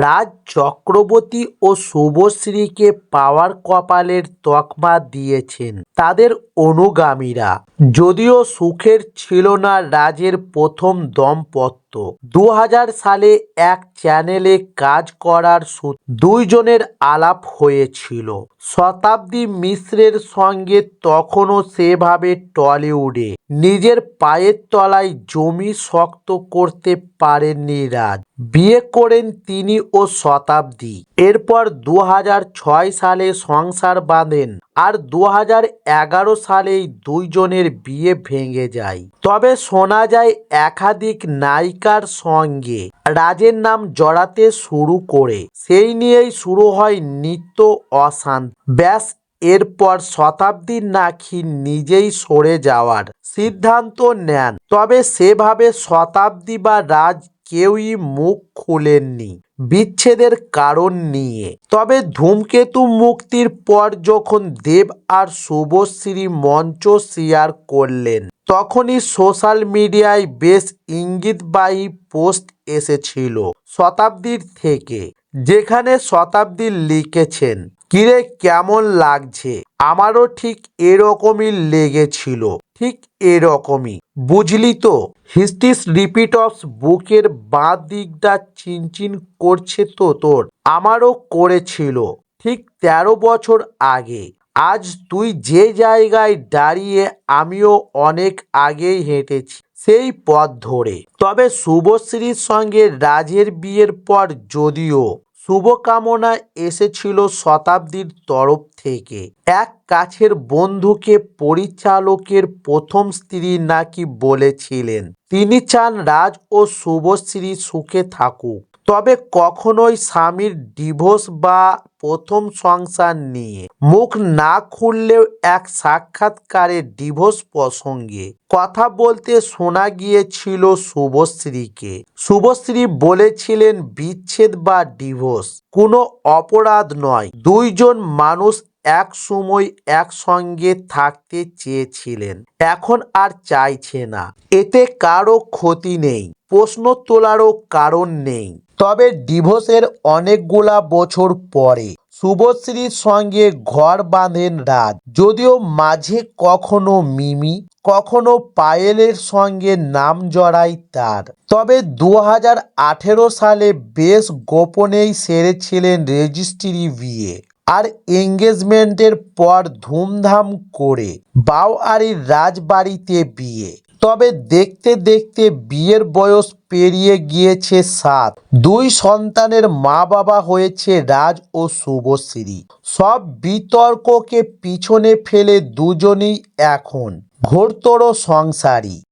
রাজ চক্রবর্তী ও শুভশ্রীকে পাওয়ার কপালের তকমা দিয়েছেন তাদের অনুগামীরা। যদিও সুখের ছিল না রাজের প্রথম দাম্পত্য। 2000 সালে এক চ্যানেলে কাজ করার সূত্রে দুইজনের আলাপ হয়েছিল। শতাব্দী মিশ্রের সঙ্গে তখনও সেভাবে টলিউডে নিজের পায়ের তলায় জমি শক্ত করতে পারেননি রাজ। বিয়ে করেন তিনি ও শতাব্দী। এরপর 2006 সালে সংসার বাঁধেন আর 2011 সালেই দুইজনের বিয়ে ভেঙে যায়। তবে শোনা যায় একাধিক নায়িকার সঙ্গে রাজের নাম জড়াতে শুরু করে। সেই নিয়েই শুরু হয় নিত্য অশান্তি। ব্যাস, এরপর শতাব্দী নাকি নিজেই সরে যাওয়ার সিদ্ধান্ত নেন। তবে সেভাবে শতাব্দী বা রাজ কেউই মুখ খুলেননি বিচ্ছেদের কারণ নিয়ে। তবে ধূমকেতু মুক্তির পর যখন দেব আর শুভশ্রী মঞ্চ শেয়ার করলেন, তখনই সোশ্যাল মিডিয়ায় বেশ ইঙ্গিতবাহী পোস্ট এসেছিল শতাব্দীর থেকে, যেখানে শতাব্দী লিখেছেন, কিরে কেমন লাগছে? আমারও ঠিক এরকমই লেগেছিল, ঠিক এরকমই, বুঝলি তো? হিস্ট্রিস রিপিট অফ বুকের বাঁ দিকটা চিনচিন করছে তো তোর? আমারও করেছিল ঠিক 13 বছর আগে। আজ তুই যে জায়গায় দাঁড়িয়ে আমিও অনেক আগেই হেঁটেছি সেই পথ ধরে। তবে শুভশ্রীর সঙ্গে রাজের বিয়ের পর যদিও শুভকামনা এসেছিল শতাব্দীর তরফ থেকে, এক কাছের বন্ধুকে পরিচালকের প্রথম স্ত্রী নাকি বলেছিলেন তিনি চান রাজ ও শুভশ্রী সুখে থাকুক, তবে কখনোই স্বামীর ডিভোর্স বা প্রথম সংসার নিয়ে মুখ না খুললেও এক সাক্ষাৎকারে ডিভোর্স প্রসঙ্গে কথা বলতে শোনা গিয়েছিল শুভশ্রীকে। শুভশ্রী বলেছিলেন বিচ্ছেদ বা ডিভোর্স কোনো অপরাধ নয়, দুইজন মানুষ এক সময় একসঙ্গে থাকতে চেয়েছিলেন, এখন আর চাইছে না। এতে কারো ক্ষতি নেই, প্রশ্ন তোলারও কারণ নেই। তবে ডিভোর্সের অনেকগুলা বছর পরে শুভশ্রীর সঙ্গে ঘর বাঁধেন রাজ। যদিও মাঝে কখনো মিমি, কখনো পায়েলের সঙ্গে নাম জড়ায় তার। তবে 2018 সালে বেশ গোপনেই সেরেছিলেন রেজিস্ট্রি বিয়ে। আর এঙ্গেজমেন্টের পর ধুমধাম করে বাউয়ারির রাজবাড়িতে বিয়ে। তবে দেখতে দেখতে বিয়ের বয়স পেরিয়ে গিয়েছে 7। দুই সন্তানের মা বাবা হয়েছে রাজ ও শুভশ্রী। সব বিতর্ককে পিছনে ফেলে দুজনেই এখন ঘোরতর সংসারী।